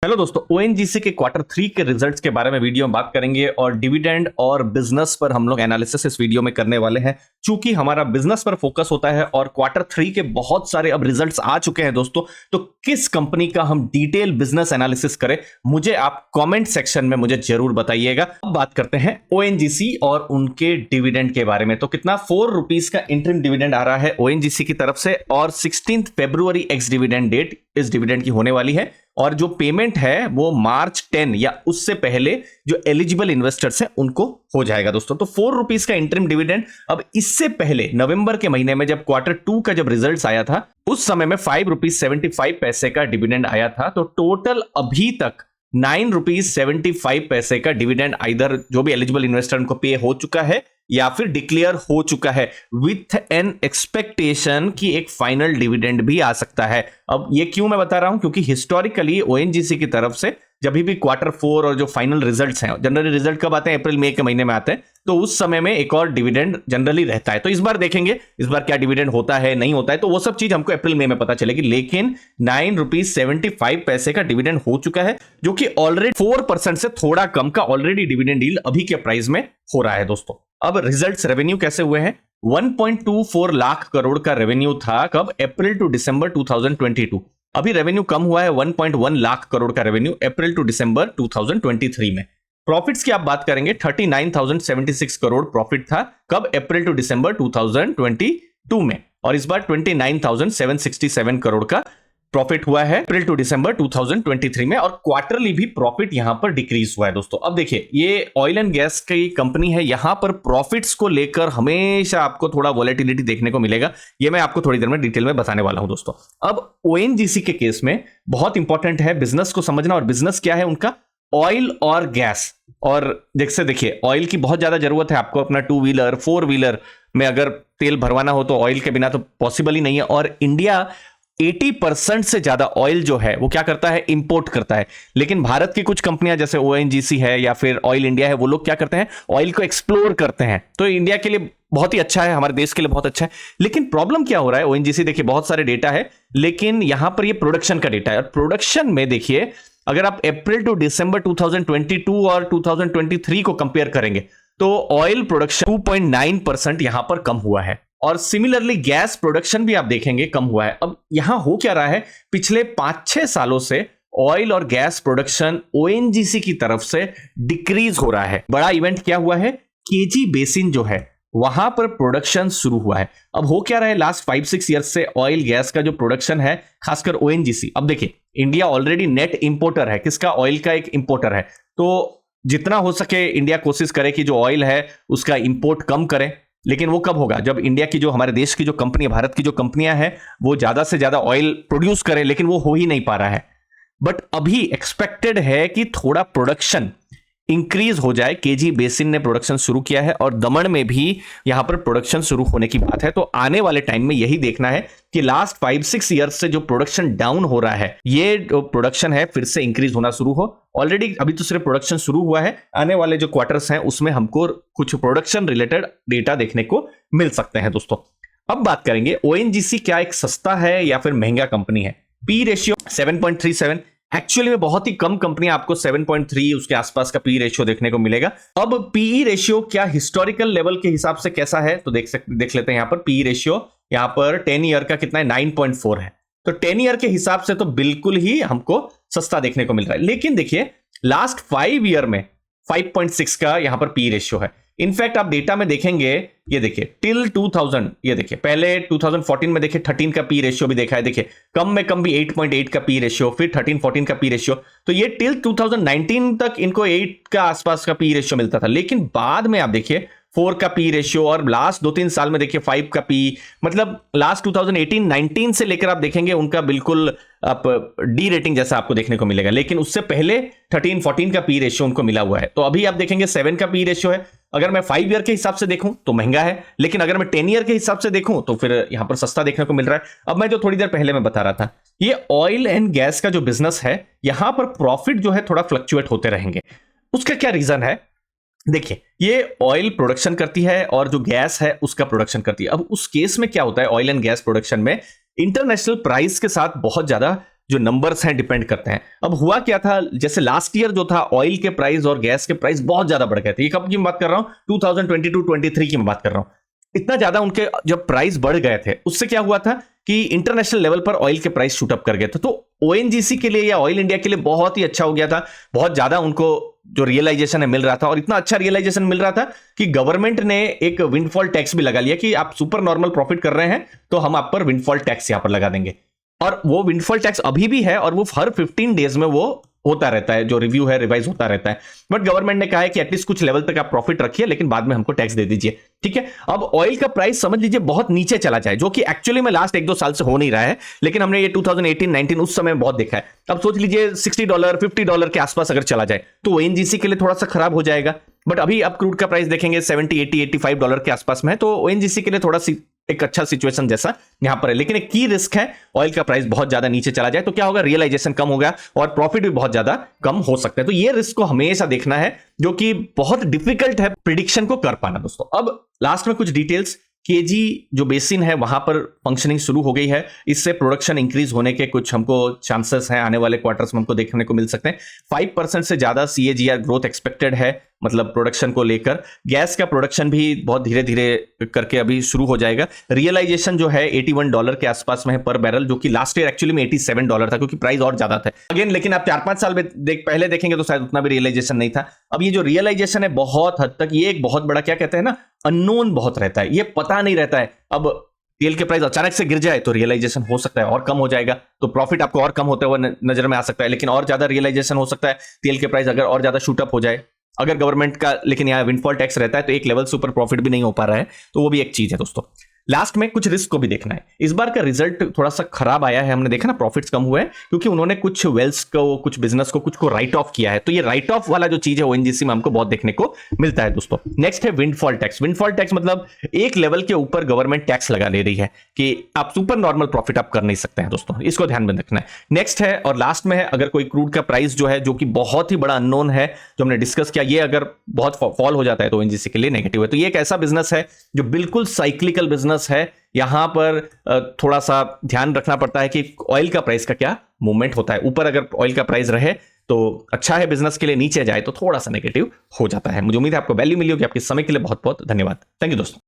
Hello दोस्तों, ONGC के quarter 3 के रिजल्ट्स के बारे में वीडियो में बात करेंगे और डिविडेंड और बिजनेस पर हम लोग एनालिसिस इस वीडियो में करने वाले हैं। चूंकि हमारा बिजनेस पर फोकस होता है और क्वार्टर 3 के बहुत सारे अब रिजल्ट्स आ चुके हैं दोस्तों, तो किस कंपनी का हम डिटेल बिजनेस एनालिसिस करें, मुझे आप कमेंट सेक्शन में मुझे जरूर बताइएगा। अब बात करते हैं ओएनजीसी और उनके डिविडेंड के बारे में। तो कितना 4 रुपीज का इंटरिम डिविडेंड आ रहा है ओएनजीसी की तरफ से और 16 फरवरी एक्स डिविडेंड डेट इस डिविडेंड की होने वाली है और जो पेमेंट है वो मार्च 10 या उससे पहले जो एलिजिबल इन्वेस्टर्स हैं उनको हो जाएगा दोस्तों। तो 4 रुपीज का इंटरिम डिविडेंड। अब इससे पहले नवंबर के महीने में जब क्वार्टर 2 का जब रिजल्ट्स आया था उस समय में 5 रुपीज 75 पैसे का डिविडेंड आया था। तो टोटल अभी तक 9 रुपीज 75 पैसे का डिविडेंड आइदर जो भी एलिजिबल इन्वेस्टर उनको पे हो चुका है या फिर डिक्लेयर हो चुका है विथ एन एक्सपेक्टेशन कि एक फाइनल डिविडेंड भी आ सकता है। अब ये क्यों मैं बता रहा हूं, क्योंकि हिस्टोरिकली ओएनजीसी की तरफ से जब भी क्वार्टर 4 और जो फाइनल रिजल्ट्स हैं, जनरली रिजल्ट कब आते हैं, अप्रैल मई के महीने में आते हैं, तो उस समय में एक और डिविडेंड जनरली रहता है। तो इस बार देखेंगे इस बार क्या डिविडेंड होता है नहीं होता है, तो वो सब चीज हमको अप्रैल मई में पता चलेगी। लेकिन 9 रुपीज 75 पैसे का डिविडेंड हो चुका है जो कि ऑलरेडी 4% से थोड़ा कम का ऑलरेडी डिविडेंड डील अभी के प्राइस में हो रहा है दोस्तों। अब रिजल्ट्स रेवेन्यू कैसे हुए हैं, 1.24 लाख करोड़ का रेवेन्यू था कब, अप्रैल टू दिसंबर 2022। अभी रेवेन्यू कम हुआ है 1.1 लाख करोड़ का रेवेन्यू अप्रैल टू दिसंबर 2023 में। प्रॉफिट्स की आप बात करेंगे 39,076 करोड़ प्रॉफिट था कब, अप्रैल टू दिसंबर 2022 में, और इस बार 29,767 करोड़ का प्रॉफिट हुआ है अप्रैल टू दिसंबर 2023 में। और क्वार्टरली भी प्रॉफिट यहां पर डिक्रीज हुआ है दोस्तों। अब देखिए ये ऑयल एंड गैस की कंपनी है, यहां पर प्रॉफिट्स को लेकर हमेशा आपको थोड़ा वॉलेटिलिटी देखने को मिलेगा, ये मैं आपको थोड़ी देर में डिटेल में बताने वाला हूं दोस्तों। अब ओएनजीसी के केस में बहुत इंपॉर्टेंट है बिजनेस को समझना, और बिजनेस क्या है उनका, ऑयल और गैस। और जैसे देखिए ऑयल की बहुत ज्यादा जरूरत है आपको, अपना 2 व्हीलर 4 व्हीलर में अगर तेल भरवाना हो तो ऑयल के बिना तो पॉसिबल ही नहीं है। और इंडिया 80% से ज्यादा ऑयल जो है वो क्या करता है, इंपोर्ट करता है। लेकिन भारत की कुछ कंपनियां जैसे ओएनजीसी है या फिर ऑयल इंडिया है, वो लोग क्या करते हैं, ऑयल को एक्सप्लोर करते हैं। तो इंडिया के लिए बहुत ही अच्छा है, हमारे देश के लिए बहुत अच्छा है। लेकिन प्रॉब्लम क्या हो रहा है, ओएनजीसी देखिए बहुत सारे डेटा है लेकिन यहां पर ये प्रोडक्शन का डेटा है। और प्रोडक्शन में देखिए अगर आप अप्रैल टू दिसंबर 2022 और 2023 को कंपेयर करेंगे तो ऑयल प्रोडक्शन 2.9% यहां पर कम हुआ है और सिमिलरली गैस प्रोडक्शन भी आप देखेंगे कम हुआ है। अब यहां हो क्या रहा है, पिछले 5-6 सालों से ऑयल और गैस प्रोडक्शन ओएनजीसी की तरफ से डिक्रीज हो रहा है। बड़ा इवेंट क्या हुआ है, केजी बेसिन जो है वहां पर प्रोडक्शन शुरू हुआ है। अब हो क्या रहा है, लास्ट 5-6 ईयर्स से ऑयल गैस का जो प्रोडक्शन है खासकर ओएनजीसी, अब देखिए इंडिया ऑलरेडी नेट इंपोर्टर है, किसका, ऑयल का एक इंपोर्टर है। तो जितना हो सके इंडिया कोशिश करे कि जो ऑयल है उसका इंपोर्ट कम करे। लेकिन वो कब होगा, जब इंडिया की जो, हमारे देश की जो कंपनी, भारत की जो कंपनियां हैं वो ज्यादा से ज्यादा ऑयल प्रोड्यूस करें, लेकिन वो हो ही नहीं पा रहा है। बट अभी एक्सपेक्टेड है कि थोड़ा प्रोडक्शन इंक्रीज हो जाए। केजी बेसिन ने प्रोडक्शन शुरू किया है और दमन में भी यहां पर प्रोडक्शन शुरू होने की बात है। तो आने वाले टाइम में यही देखना है कि लास्ट 5-6 ईयर्स से जो प्रोडक्शन डाउन हो रहा है, ये जो प्रोडक्शन है फिर से इंक्रीज होना शुरू हो। ऑलरेडी अभी तो सिर्फ प्रोडक्शन शुरू हुआ है, आने वाले जो क्वार्टर्स हैं उसमें हमको कुछ प्रोडक्शन रिलेटेड डेटा देखने को मिल सकते हैं दोस्तों। अब बात करेंगे ओएनजीसी क्या एक सस्ता है या फिर महंगा कंपनी है। पी रेशियो 7.37, एक्चुअली में बहुत ही कम कंपनियां आपको 7.3 उसके आसपास का पी रेशियो देखने को मिलेगा। अब पीई रेशियो क्या हिस्टोरिकल लेवल के हिसाब से कैसा है, तो देख लेते हैं। यहां पर पी रेशियो यहां पर 10 ईयर का कितना है, 9.4 है। तो 10 ईयर के हिसाब से तो बिल्कुल ही हमको सस्ता देखने को मिल रहा है। लेकिन देखिए लास्ट 5 ईयर में 5.6 का यहां पर पी रेशियो है। इनफैक्ट आप डेटा में देखेंगे, ये देखिए टिल 2000, ये देखिए पहले 2014 में देखिए 13 का पी रेशियो भी देखा है, देखिए कम में कम भी 8.8 का पी रेशियो, फिर 13-14 का पी रेशियो। तो ये टिल 2019 तक इनको 8 का आसपास का पी रेशियो मिलता था। लेकिन बाद में आप देखिए 4 का पी रेशियो और लास्ट 2-3 साल में देखिए 5 का पी, मतलब लास्ट 2018-19 से लेकर आप देखेंगे उनका बिल्कुल आप डी रेटिंग जैसा आपको देखने को मिलेगा। लेकिन उससे पहले 13-14 का पी रेशियो उनको मिला हुआ है। तो अभी आप देखेंगे 7 का पी रेशियो है। अगर मैं 5 ईयर के हिसाब से देखूं तो महंगा है, लेकिन अगर मैं 10 ईयर के हिसाब से देखूं तो फिर यहां पर सस्ता देखने को मिल रहा है। अब मैं जो थोड़ी देर पहले मैं बता रहा था, ये ऑयल एंड गैस का जो बिजनेस है यहां पर प्रॉफिट जो है थोड़ा फ्लक्चुएट होते रहेंगे। उसका क्या रीजन है, देखिए ये ऑयल प्रोडक्शन करती है और जो गैस है उसका प्रोडक्शन करती है। अब उस केस में क्या होता है, ऑयल एंड गैस प्रोडक्शन में इंटरनेशनल प्राइस के साथ बहुत ज्यादा जो नंबर्स हैं डिपेंड करते हैं। अब हुआ क्या था, जैसे लास्ट ईयर जो था ऑयल के प्राइस और गैस के प्राइस बहुत ज्यादा बढ़ गए थे। ये कब की मैं बात कर रहा हूं, 2022-23 की मैं बात कर रहा हूं। इतना ज्यादा उनके जब प्राइस बढ़ गए थे, उससे क्या हुआ था कि इंटरनेशनल लेवल पर ऑयल के प्राइस शूट अप कर गए थे। तो ओएनजीसी के लिए या ऑयल इंडिया के लिए बहुत ही अच्छा हो गया था। बहुत ज्यादा उनको जो रियलाइजेशन है मिल रहा था, और इतना अच्छा रियलाइजेशन मिल रहा था कि गवर्नमेंट ने एक विंडफॉल टैक्स भी लगा लिया कि आप सुपर नॉर्मल प्रॉफिट कर रहे हैं तो हम आप पर विंडफॉल टैक्स यहां पर लगा देंगे। और वो विंडफॉल टैक्स अभी भी है, और वो हर 15 डेज में वो होता रहता है, जो रिव्यू है रिवाइज होता रहता है। बट गवर्नमेंट ने कहा है कि एटलीस्ट कुछ लेवल तक आप प्रॉफिट रखिए, लेकिन बाद में हमको टैक्स दे दीजिए। ठीक है, अब ऑयल का प्राइस समझ लीजिए बहुत नीचे चला जाए, जो कि एक्चुअली में लास्ट 1-2 साल से हो नहीं रहा है, लेकिन हमने ये 2018-19 उस समय बहुत देखा है। अब सोच लीजिए $60 $50 के आसपास अगर चला जाए तो ओएनजीसी के लिए थोड़ा सा खराब हो जाएगा। बट अभी आप क्रूड का प्राइस देखेंगे $70-80-85 के आसपास में है, तो ओएनजीसी के लिए थोड़ा सी एक अच्छा सिचुएशन जैसा यहां पर है। लेकिन एक की रिस्क है, ऑयल का प्राइस बहुत ज्यादा नीचे चला जाए तो क्या होगा, रियलाइजेशन कम होगा और प्रॉफिट भी बहुत ज्यादा कम हो सकता है। तो ये रिस्क को हमेशा देखना है, जो कि बहुत डिफिकल्ट है प्रिडिक्शन को कर पाना दोस्तों। अब लास्ट में कुछ डिटेल्स, केजी जो बेसिन है वहां पर फंक्शनिंग शुरू हो गई है, इससे प्रोडक्शन इंक्रीज होने के कुछ हमको चांसेस हैं, आने वाले क्वार्टर्स में हमको देखने को मिल सकते हैं। 5% से ज्यादा CAGR ग्रोथ एक्सपेक्टेड है, मतलब प्रोडक्शन को लेकर। गैस का प्रोडक्शन भी बहुत धीरे धीरे करके अभी शुरू हो जाएगा। रियलाइजेशन जो है $81 के आसपास में है पर बैरल, जो कि लास्ट ईयर एक्चुअली में $87 था, क्योंकि प्राइस और ज्यादा था अगेन। लेकिन आप 4-5 साल में पहले देखेंगे तो शायद उतना भी रियलाइजेशन नहीं था। अब ये जो रियलाइजेशन है बहुत हद तक ये एक बहुत बड़ा क्या कहते हैं ना, अननोन बहुत रहता है, ये पता नहीं रहता है। अब तेल के प्राइस अचानक से गिर जाए तो रियलाइजेशन हो सकता है और कम हो जाएगा, तो प्रॉफिट आपको और कम होते हुए नजर में आ सकता है। लेकिन और ज्यादा रियलाइजेशन हो सकता है तेल के प्राइस अगर और ज्यादा शूटअप हो जाए, अगर गवर्नमेंट का लेकिन यहाँ विंडफॉल टैक्स रहता है तो एक लेवल से ऊपर प्रॉफिट भी नहीं हो पा रहा है, तो वो भी एक चीज है दोस्तों। लास्ट में कुछ रिस्क को भी देखना है। इस बार का रिजल्ट थोड़ा सा खराब आया है, हमने देखा ना प्रॉफिट्स कम हुए क्योंकि उन्होंने कुछ वेल्स को, कुछ बिजनेस को, कुछ को राइट ऑफ किया है। तो ये राइट ऑफ वाला जो चीज है ओएनजीसी में हमको बहुत देखने को मिलता है दोस्तों। नेक्स्ट है विंडफॉल टैक्स। विंडफॉल टैक्स मतलब एक लेवल के ऊपर गवर्नमेंट टैक्स लगा ले रही है कि आप सुपर नॉर्मल प्रॉफिट आप कर नहीं सकते हैं दोस्तों, इसको ध्यान में रखना है। नेक्स्ट है और लास्ट में है, अगर कोई क्रूड का प्राइस जो है, जो कि बहुत ही बड़ा अननोन है, जो हमने डिस्कस किया, ये अगर बहुत फॉल हो जाता है तो ओएनजीसी के लिए नेगेटिव है। तो ये एक ऐसा बिजनेस है जो बिल्कुल साइक्लिकल बिजनेस है। यहां पर थोड़ा सा ध्यान रखना पड़ता है कि ऑयल का प्राइस का क्या मूवमेंट होता है। ऊपर अगर ऑयल का प्राइस रहे तो अच्छा है बिजनेस के लिए, नीचे जाए तो थोड़ा सा नेगेटिव हो जाता है। मुझे उम्मीद है आपको वैल्यू मिली होगी। आपके समय के लिए बहुत बहुत धन्यवाद। थैंक यू दोस्तों।